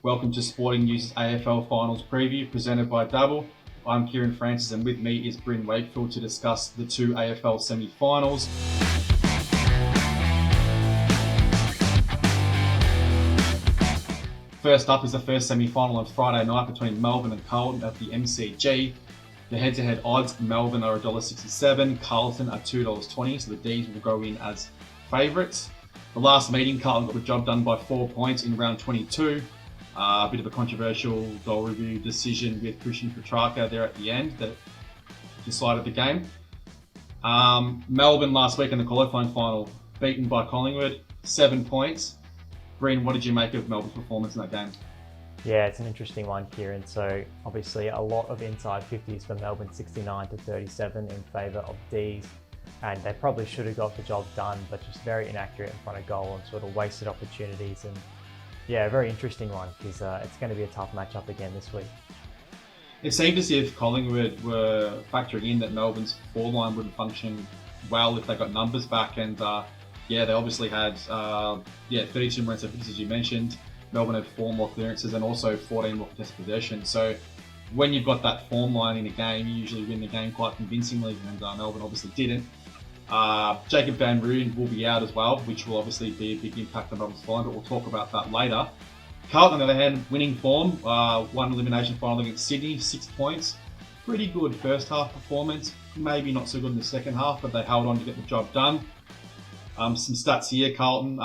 Welcome to Sporting News' AFL Finals Preview, presented by Double. I'm Kieran Francis, and with me is Bryn Wakefield to discuss the two AFL semi-finals. First up is the first semi-final on Friday night between Melbourne and Carlton at the MCG. The head-to-head odds, Melbourne are $1.67, Carlton are $2.20, so the D's will go in as favourites. The last meeting, Carlton got the job done by 4 points in round 22. A bit of a controversial goal review decision with Christian Petrarca there at the end that decided the game. Melbourne last week in the qualifying final, beaten by Collingwood, 7 points. Bryn, what did you make of Melbourne's performance in that game? Yeah, it's an interesting one, Kieran. So obviously a lot of inside 50s for Melbourne, 69-37 in favour of D's. And they probably should have got the job done, but just very inaccurate in front of goal and sort of wasted opportunities. And yeah, a very interesting one because it's going to be a tough matchup again this week. It seemed as if Collingwood were factoring in that Melbourne's forward line wouldn't function well if they got numbers back. And they obviously had 32 more interceptions, as you mentioned. Melbourne had 4 more clearances and also 14 more contested possessions. So when you've got that form line in a game, you usually win the game quite convincingly, and Melbourne obviously didn't. Jacob Van Rooyen will be out as well, which will obviously be a big impact on Melbourne's final, but we'll talk about that later. Carlton, on the other hand, winning form, one elimination final against Sydney, 6 points. Pretty good first half performance, maybe not so good in the second half, but they held on to get the job done. Some stats here, Carlton,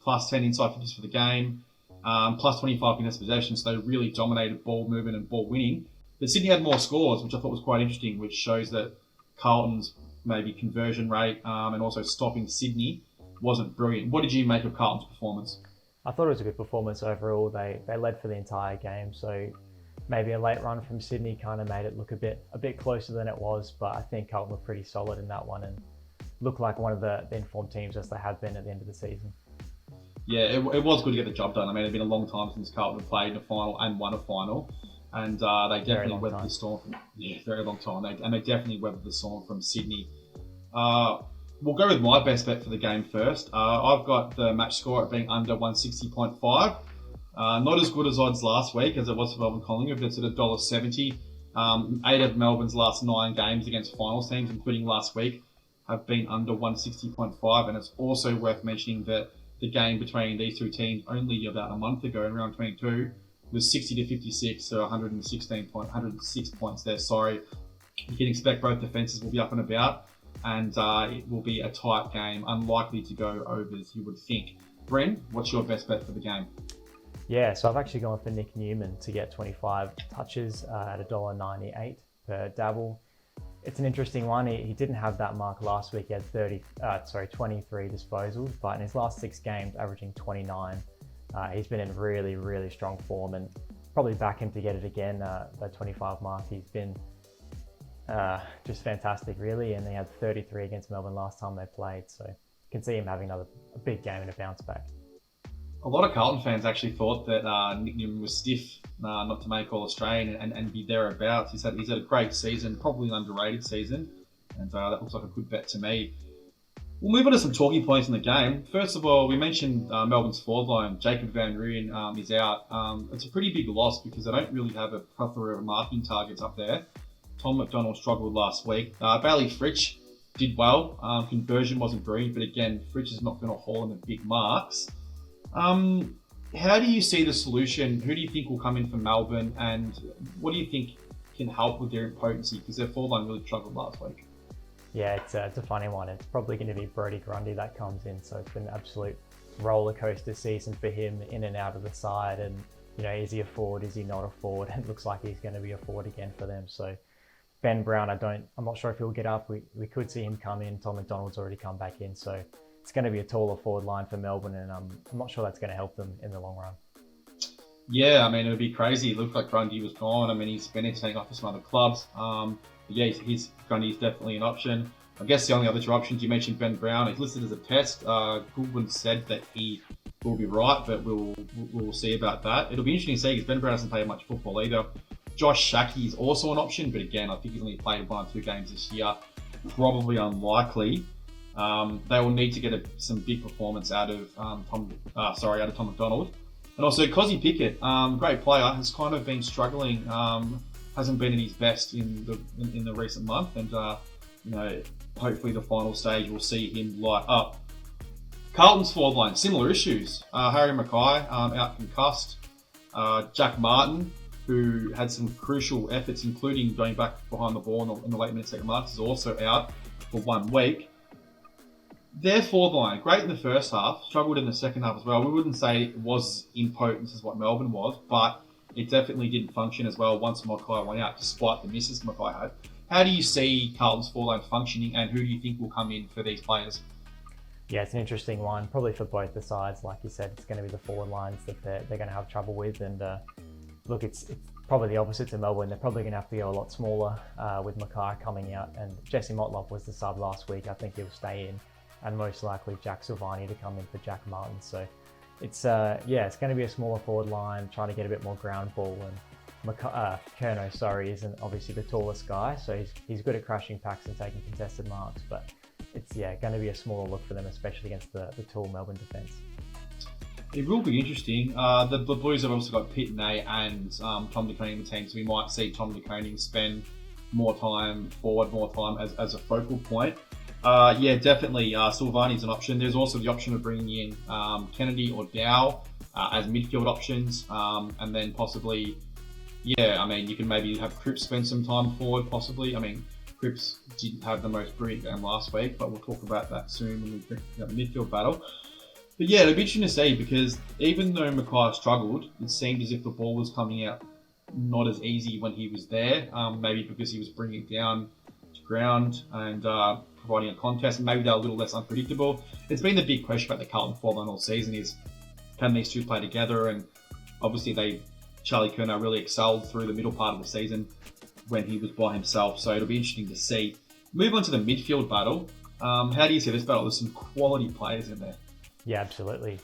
plus 10 inside 50s for the game, plus 25 contested possessions, so they really dominated ball movement and ball winning. But Sydney had more scores, which I thought was quite interesting, which shows that Carlton's maybe conversion rate and also stopping Sydney wasn't brilliant. What did you make of Carlton's performance? I thought it was a good performance overall. They led for the entire game, so maybe a late run from Sydney kind of made it look a bit closer than it was, but I think Carlton were pretty solid in that one and looked like one of the informed teams as they have been at the end of the season. Yeah, it was good to get the job done. I mean, it's been a long time since Carlton played in a final and won a final. And they definitely weathered the storm. Very long time. They definitely weathered the storm from Sydney. We'll go with my best bet for the game first. I've got the match score at being under 160.5. Not as good as odds last week as it was for Melbourne Collingwood, but it's at $1.70. 8 of Melbourne's last 9 games against finals teams, including last week, have been under 160.5. And it's also worth mentioning that the game between these two teams only about a month ago in round 22 was 60-56, so 106 points there. Sorry. You can expect both defences will be up and about, and it will be a tight game, unlikely to go overs, you would think. Bryn, what's your best bet for the game? Yeah, so I've actually gone for Nick Newman to get 25 touches at $1.98 per dabble. It's an interesting one. He didn't have that mark last week. He had 23 disposals, but in his last 6 games, averaging 29. He's been in really, really strong form and probably back him to get it again, that 25 mark. He's been just fantastic, really, and he had 33 against Melbourne last time they played, so you can see him having a big game and a bounce back. A lot of Carlton fans actually thought that Nick Newman was stiff not to make All-Australian and be thereabouts. He's had a great season, probably an underrated season, and that looks like a good bet to me. We'll move on to some talking points in the game. First of all, we mentioned Melbourne's forward line. Jacob Van Rooyen is out. It's a pretty big loss because they don't really have a plethora of marking targets up there. Tom McDonald struggled last week. Bailey Fritsch did well. Conversion wasn't brilliant, but again, Fritsch is not going to haul in the big marks. How do you see the solution? Who do you think will come in for Melbourne, and what do you think can help with their impotency? Because their forward line really struggled last week. Yeah, it's a funny one. It's probably going to be Brodie Grundy that comes in. So it's been an absolute roller coaster season for him, in and out of the side. And, is he a forward? Is he not a forward? It looks like he's going to be a forward again for them. So Ben Brown, I'm not sure if he'll get up. We could see him come in. Tom McDonald's already come back in. So it's going to be a taller forward line for Melbourne. And I'm not sure that's going to help them in the long run. Yeah, I mean, it would be crazy. It looked like Grundy was gone. I mean, he's been entertaining off for some other clubs. Grundy's definitely an option. I guess the only other 2 options, you mentioned Ben Brown. He's listed as a test. Goodwin said that he will be right, but we'll see about that. It'll be interesting to see because Ben Brown hasn't played much football either. Josh Schache is also an option, but again, I think he's only played 1 or 2 games this year. Probably unlikely. They will need to get some big performance out of Tom McDonald. And also, Cozzy Pickett, great player, has kind of been struggling. Hasn't been at his best in the recent month, and hopefully the final stage will see him light up. Carlton's forward line, similar issues. Harry Mackay out concussed. Jack Martin, who had some crucial efforts, including going back behind the ball in the late minute second marks, is also out for 1 week. Their forward line, great in the first half, struggled in the second half as well. We wouldn't say it was impotent as what Melbourne was, but it definitely didn't function as well once Mackay went out, despite the misses Mackay had. How do you see Carlton's forward line functioning, and who do you think will come in for these players? Yeah, it's an interesting one, probably for both the sides. Like you said, it's going to be the forward lines that they're going to have trouble with. And look, it's probably the opposite to Melbourne. They're probably going to have to go a lot smaller with Mackay coming out. And Jesse Motlop was the sub last week. I think he'll stay in. And most likely Jack Silvani to come in for Jack Martin. So it's it's going to be a smaller forward line, trying to get a bit more ground ball. And Curnow, isn't obviously the tallest guy, so he's good at crashing packs and taking contested marks. But it's going to be a smaller look for them, especially against the tall Melbourne defence. It will be interesting. The Blues have also got Pitt and Tom De Koning in the team, so we might see Tom De Koning spend more time forward, more time as a focal point. Definitely. Silvani's an option. There's also the option of bringing in Kennedy or Dow as midfield options, and then possibly, you can maybe have Cripps spend some time forward, possibly. Cripps didn't have the most brilliant game last week, but we'll talk about that soon when we bring the midfield battle. But it'll be interesting to see, because even though Mackay struggled, it seemed as if the ball was coming out not as easy when he was there, maybe because he was bringing it down to ground and providing a contest, and maybe they're a little less unpredictable. It's been the big question about the Carlton forward line all season is, can these two play together? And obviously Charlie Curnow really excelled through the middle part of the season when he was by himself, so it'll be interesting to see. Move on to the midfield battle. How do you see this battle? There's some quality players in there. Yeah, absolutely.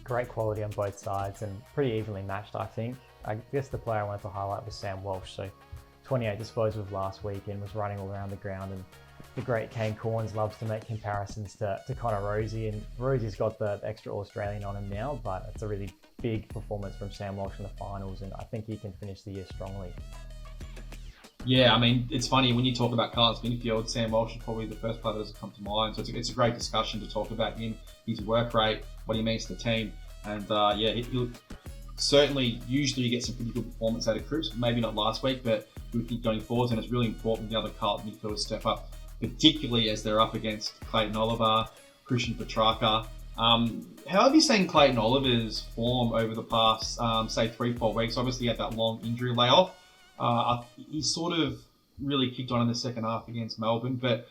Great quality on both sides and pretty evenly matched, I think. I guess the player I wanted to highlight was Sam Walsh. So 28 disposals last week and was running all around the ground. And the great Kane Corns loves to make comparisons to Connor Rosie, and Rosie's got the extra Australian on him now, but it's a really big performance from Sam Walsh in the finals, and I think he can finish the year strongly. Yeah, it's funny when you talk about Carlton's midfield, Sam Walsh is probably the first player that has come to mind. So it's a great discussion to talk about him, his work rate, what he means to the team, and he'll certainly usually get some pretty good performance out of Cripps. Maybe not last week, but we think going forward, and it's really important the other Carlton midfielders step up, particularly as they're up against Clayton Oliver, Christian Petrarca. How have you seen Clayton Oliver's form over the past, 3-4 weeks? Obviously, he had that long injury layoff. He sort of really kicked on in the second half against Melbourne. But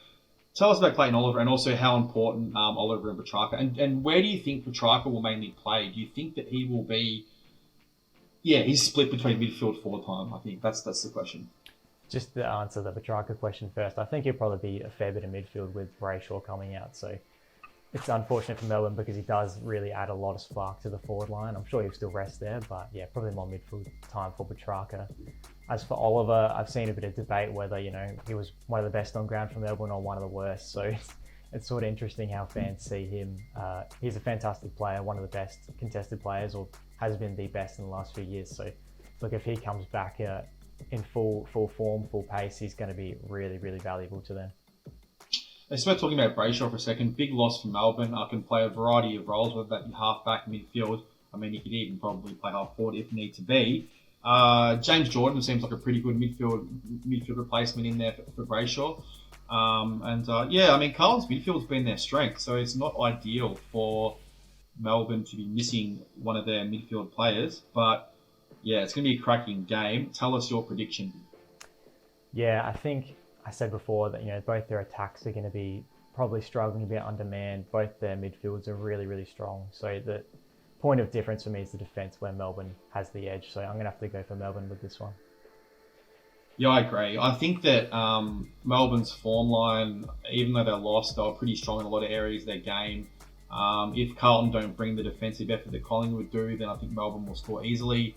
tell us about Clayton Oliver and also how important Oliver and Petrarca. And where do you think Petrarca will mainly play? Do you think that he will be... he's split between midfield forward time. I think that's the question. Just to answer the Petrarca question first, I think he'll probably be a fair bit of midfield with Brayshaw coming out. So it's unfortunate for Melbourne because he does really add a lot of spark to the forward line. I'm sure he'll still rest there, but probably more midfield time for Petrarca. As for Oliver, I've seen a bit of debate whether, he was one of the best on ground for Melbourne or one of the worst. So it's sort of interesting how fans see him. He's a fantastic player, one of the best contested players, or has been the best in the last few years. So look, if he comes back in full form, full pace, he's going to be really, really valuable to them. Let's start talking about Brayshaw for a second. Big loss for Melbourne. Can play a variety of roles, whether that be half-back, midfield. He could even probably play half-forward if need to be. James Jordan seems like a pretty good midfield replacement in there for Brayshaw. Carlton's midfield's been their strength, so it's not ideal for Melbourne to be missing one of their midfield players. But, it's going to be a cracking game. Tell us your prediction. Yeah, I think I said before that, both their attacks are going to be probably struggling a bit undermanned. Both their midfields are really, really strong. So the point of difference for me is the defence, where Melbourne has the edge. So I'm going to have to go for Melbourne with this one. Yeah, I agree. I think that Melbourne's form line, even though they're lost, they were pretty strong in a lot of areas of their game. If Carlton don't bring the defensive effort that Collingwood do, then I think Melbourne will score easily.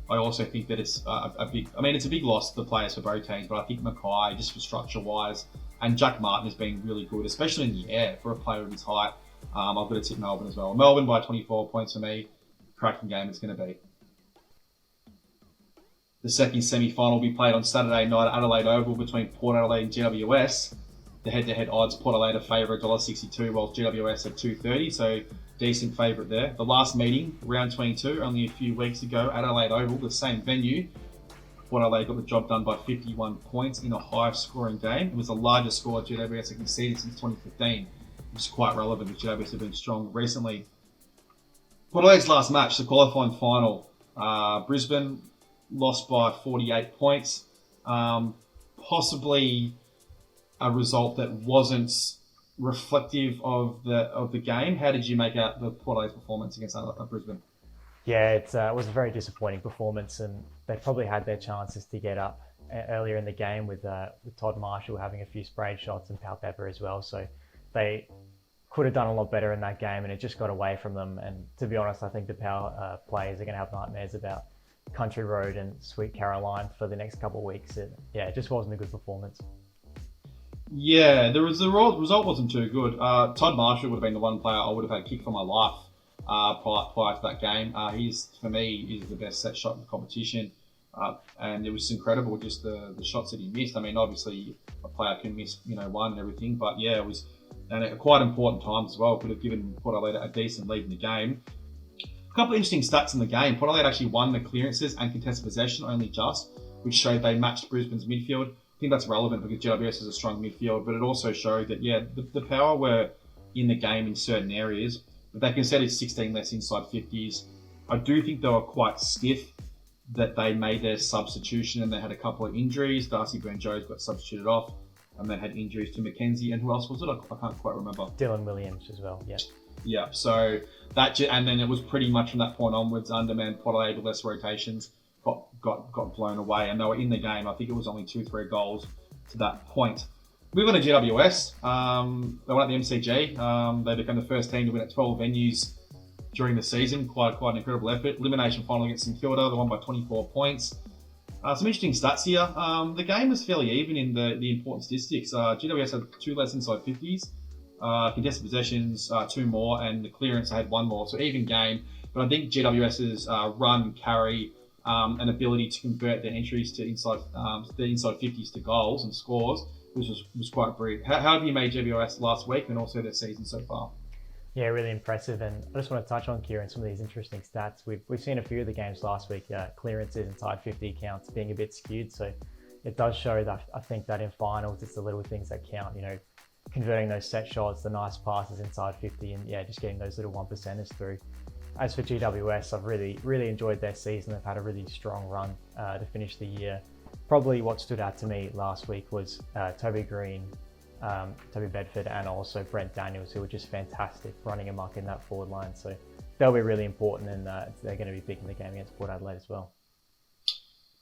I also think that it's it's a big loss to the players for both teams, but I think Mackay, just for structure-wise, and Jack Martin has been really good, especially in the air for a player of his height. I've got to tip Melbourne as well. Melbourne by 24 points for me. cracking game it's going to be. The second semi-final will be played on Saturday night at Adelaide Oval between Port Adelaide and GWS. The head-to-head odds, Port Adelaide are favourite $1.62, while GWS are $2.30, so decent favourite there. The last meeting, round 22, only a few weeks ago, Adelaide Oval, the same venue. Port Adelaide got the job done by 51 points in a high-scoring game. It was the largest score GWS have conceded since 2015, which is quite relevant because GWS have been strong recently. Port Adelaide's last match, the qualifying final, Brisbane lost by 48 points. Possibly a result that wasn't reflective of the game. How did you make out the Port Adelaide's performance against Brisbane? Yeah, it was a very disappointing performance, and they probably had their chances to get up earlier in the game with Todd Marshall having a few sprayed shots and Pal Pepper as well. So they could have done a lot better in that game, and it just got away from them. And to be honest, I think the Power players are going to have nightmares about Country Road and Sweet Caroline for the next couple of weeks. It just wasn't a good performance. Yeah, the result wasn't too good. Todd Marshall would have been the one player I would have had kicked for my life prior to that game. He's the best set shot in the competition. And it was incredible, just the shots that he missed. I mean, obviously a player can miss, one and everything, but yeah, it was at quite important times as well. Could have given Port Adelaide a decent lead in the game. A couple of interesting stats in the game. Port Adelaide actually won the clearances and contested possession only just, which showed they matched Brisbane's midfield. I think that's relevant because GWS is a strong midfield, but it also showed that, the Power were in the game in certain areas, but they conceded 16 less inside 50s. I do think they were quite stiff, that they made their substitution and they had a couple of injuries. Darcy Byrne-Jones got substituted off and then had injuries to Mackenzie. And who else was it? I can't quite remember. Dylan Williams as well, yeah. Yeah, so and then it was pretty much from that point onwards, undermanned Port Adelaide with less rotations, got blown away, and they were in the game. I think it was only 2-3 goals to that point. Moving on to GWS, they won at the MCG. They became the first team to win at 12 venues during the season. Quite an incredible effort. Elimination final against St Kilda, they won by 24 points. Some interesting stats here. The game was fairly even in the important statistics. GWS had 2 less inside 50s. Contested possessions, 2 more, and the clearance had 1 more. So even game. But I think GWS's run, carry, and ability to convert their entries to inside 50s to goals and scores was quite brilliant. How have you made GWS last week and also their season so far? Yeah, really impressive. And I just want to touch on, Kieran, some of these interesting stats. We've seen a few of the games last week, clearances inside 50 counts being a bit skewed. So it does show that I think that in finals, it's the little things that count, converting those set shots, the nice passes inside 50, and just getting those little 1%ers through. As for GWS, I've really enjoyed their season. They've had a really strong run to finish the year. Probably what stood out to me last week was Toby Green, Toby Bedford, and also Brent Daniels, who were just fantastic running amok in that forward line. So they'll be really important, and they're going to be big in the game against Port Adelaide as well.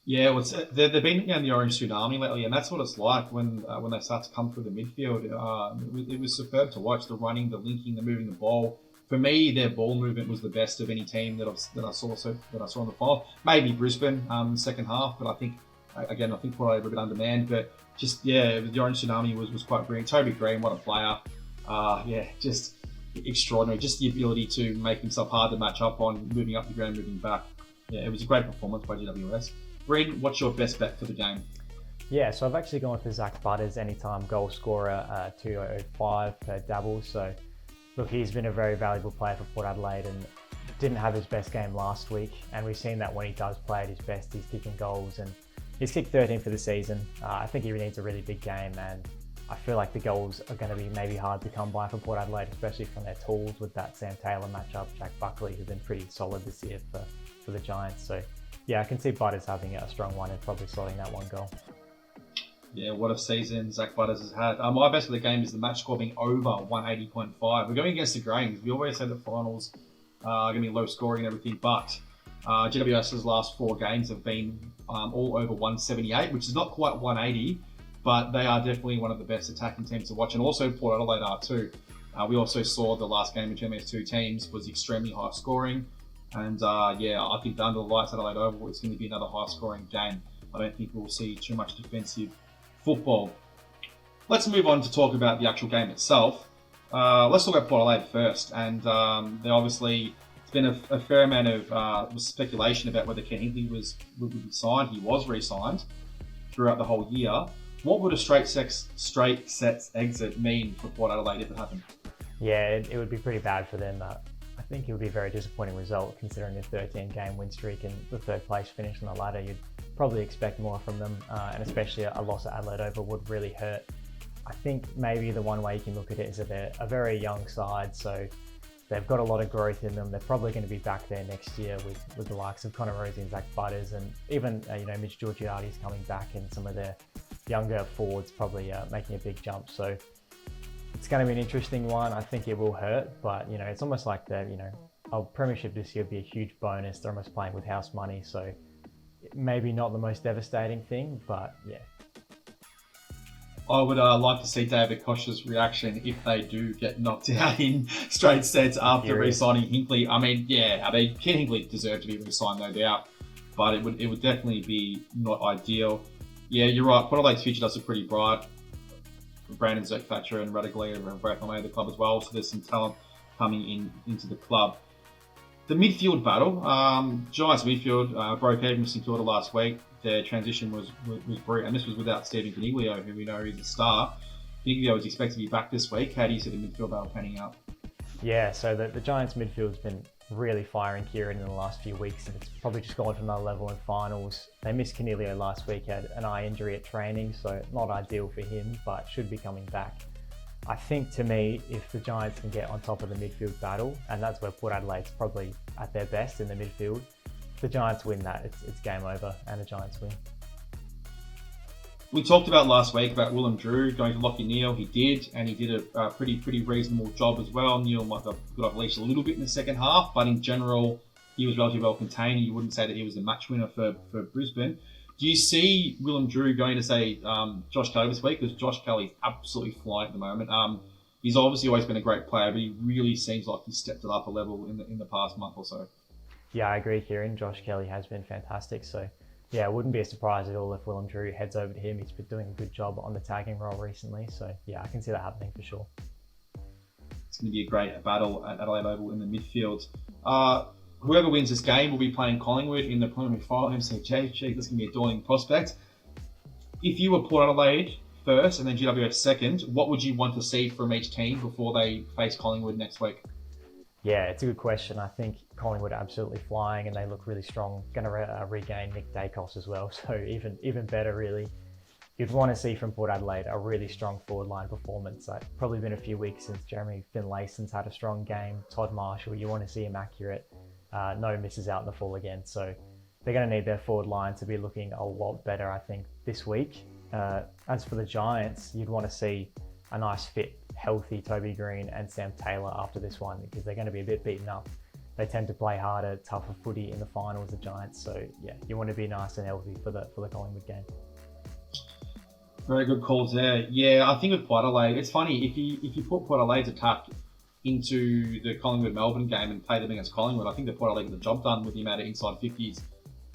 Yeah, they've been in the orange tsunami lately, and that's what it's like when they start to come through the midfield. It was superb to watch, the running, the linking, the moving the ball. For me, their ball movement was the best of any team that I saw in the final. Maybe Brisbane in the second half, but I think Port Adelaide were a bit undermanned. But the orange tsunami was quite brilliant. Toby Green, what a player! Just extraordinary. Just the ability to make himself hard to match up on, moving up the ground, moving back. Yeah, it was a great performance by GWS. Breen, what's your best bet for the game? Yeah, so I've actually gone for Zach Butters, anytime goal scorer, 2.05 per double. So look, he's been a very valuable player for Port Adelaide and didn't have his best game last week. And we've seen that when he does play at his best, he's kicking goals, and he's kicked 13 for the season. I think he needs a really big game, and I feel like the goals are going to be maybe hard to come by for Port Adelaide, especially from their tools with that Sam Taylor matchup. Jack Buckley, who's been pretty solid this year for the Giants. So yeah, I can see Butters having a strong one and probably slotting that 1 goal. Yeah, what a season Zach Butters has had. My best for the game is the match score being over 180.5. We're going against the grains. We always say that finals are going to be low scoring and everything, but GWS's last 4 games have been all over 178, which is not quite 180, but they are definitely one of the best attacking teams to watch, and also Port Adelaide are too. We also saw the last game between these 2 teams was extremely high scoring, and I think under the lights at Adelaide Oval, it's going to be another high scoring game. I don't think we'll see too much defensive football. Let's move on to talk about the actual game itself. Let's talk about Port Adelaide first, and it's been a fair amount of speculation about whether Ken Hinkley would be signed. He was re-signed throughout the whole year. What would a straight sets exit mean for Port Adelaide if it happened? Yeah, it would be pretty bad for them. I think it would be a very disappointing result considering the 13-game win streak and the third place finish on the ladder. You'd probably expect more from them, and especially a loss at Adelaide Oval would really hurt. I think maybe the one way you can look at it is that they're a very young side, so they've got a lot of growth in them. They're probably going to be back there next year with the likes of Connor Rosie and Zach Butters, and even Mitch Georgiades coming back, and some of their younger forwards probably making a big jump. So it's going to be an interesting one. I think it will hurt, but it's almost like a premiership this year would be a huge bonus. They're almost playing with house money, so maybe not the most devastating thing, but yeah. I would like to see David Koch's reaction if they do get knocked out in straight sets after re-signing Hinkley. Ken Hinkley deserved to be re-signed, no doubt, but it would definitely be not ideal. Yeah, you're right. Port Adelaide's future does look pretty bright. Brandon Zerk-Thatcher and Radaglia are both on the club as well, so there's some talent coming into the club. The midfield battle, Giants midfield broke even with St Kilda last week. Their transition was brilliant, and this was without Stephen Caniglio, who we know is a star. Caniglio is expected to be back this week. How do you see the midfield battle panning out? Yeah, so the Giants midfield's been really firing Kieran in the last few weeks, and it's probably just gone to another level in finals. They missed Caniglio last week, had an eye injury at training, so not ideal for him, but should be coming back. I think, to me, if the Giants can get on top of the midfield battle, and that's where Port Adelaide's probably at their best in the midfield, if the Giants win that, it's game over, and the Giants win. We talked about last week about Willem Drew going to Lachie Neale. He did, and he did a pretty reasonable job as well. Neale might have got off leash a little bit in the second half, but in general, he was relatively well contained. You wouldn't say that he was the match winner for Brisbane. Do you see Willem Drew going to say Josh Kelly this week? Because Josh Kelly's absolutely flying at the moment. He's obviously always been a great player, but he really seems like he's stepped it up a level in the past month or so. Yeah, I agree, Kieran. Josh Kelly has been fantastic. So, yeah, it wouldn't be a surprise at all if Willem Drew heads over to him. He's been doing a good job on the tagging role recently. So, yeah, I can see that happening for sure. It's going to be a great battle at Adelaide Oval in the midfield. Whoever wins this game will be playing Collingwood in the preliminary final MCG. Gee, this is going to be a daunting prospect. If you were Port Adelaide first and then GWS second, what would you want to see from each team before they face Collingwood next week? Yeah, it's a good question. I think Collingwood are absolutely flying and they look really strong. Going to regain Nick Dacos as well, so even better really. You'd want to see from Port Adelaide a really strong forward line performance. It's probably been a few weeks since Jeremy Finlayson's had a strong game. Todd Marshall, you want to see him accurate. No misses out in the full again. So they're going to need their forward line to be looking a lot better, I think, this week. As for the Giants, you'd want to see a nice fit, healthy Toby Green and Sam Taylor after this one, because they're going to be a bit beaten up. They tend to play harder, tougher footy in the finals, the Giants. So yeah, you want to be nice and healthy for the Collingwood game. Very good calls there. Yeah, I think with Port Adelaide, it's funny, if you put Port Adelaide's attack into the Collingwood-Melbourne game and play them against Collingwood, I think that Port Adelaide got the job done with the amount of inside 50s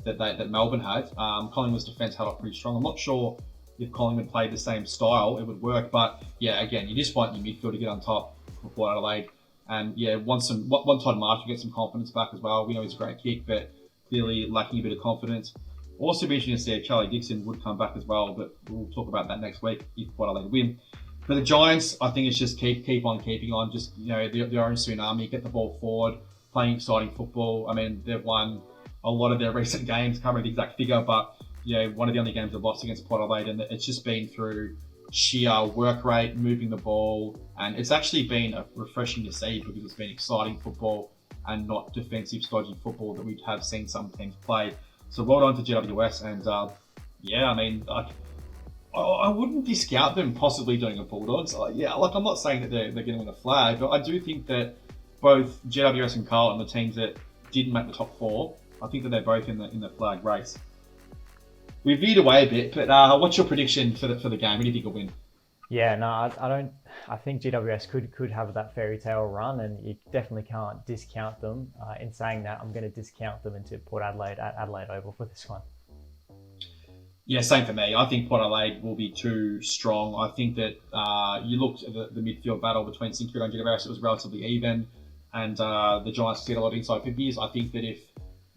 that Melbourne had. Collingwood's defence held up pretty strong. I'm not sure if Collingwood played the same style, it would work. But yeah, again, you just want your midfield to get on top for Port Adelaide. And yeah, once Todd Marshall get some confidence back as well. We know he's a great kick, but clearly lacking a bit of confidence. Also be interesting to see if Charlie Dixon would come back as well, but we'll talk about that next week if Port Adelaide win. For the Giants, I think it's just keep on keeping on. Just, the orange tsunami, get the ball forward, playing exciting football. I mean, they've won a lot of their recent games. Can't remember the exact figure, but one of the only games they've lost against Port Adelaide, and it's just been through sheer work rate, moving the ball, and it's actually been refreshing to see because it's been exciting football and not defensive, stodgy football that we have seen some teams play. So well done to GWS, and I wouldn't discount them possibly doing a Bulldogs. I'm not saying that they're going to win a flag, but I do think that both GWS and Carlton, the teams that didn't make the top four, I think that they're both in the flag race. We veered away a bit, but what's your prediction for the game? Who do you think will win? Yeah, no, I don't. I think GWS could have that fairy tale run, and you definitely can't discount them. In saying that, I'm going to discount them into Port Adelaide at Adelaide Oval for this one. Yeah, same for me. I think Port Adelaide will be too strong. I think that you looked at the midfield battle between St Kilda and GWS, it was relatively even. and the Giants get a lot of inside 50s. I think that if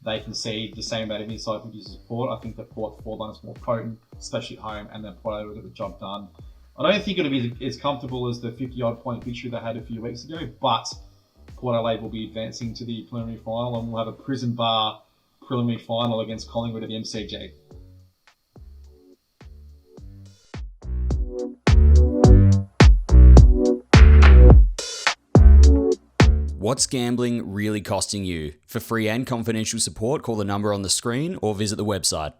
they concede the same amount of inside 50s as Port, I think that Port's forward line is more potent, especially at home, and then Port will get the job done. I don't think it'll be as comfortable as the 50-odd point victory they had a few weeks ago, but Port Adelaide will be advancing to the preliminary final, and we'll have a prison bar preliminary final against Collingwood at the MCG. What's gambling really costing you? For free and confidential support, call the number on the screen or visit the website.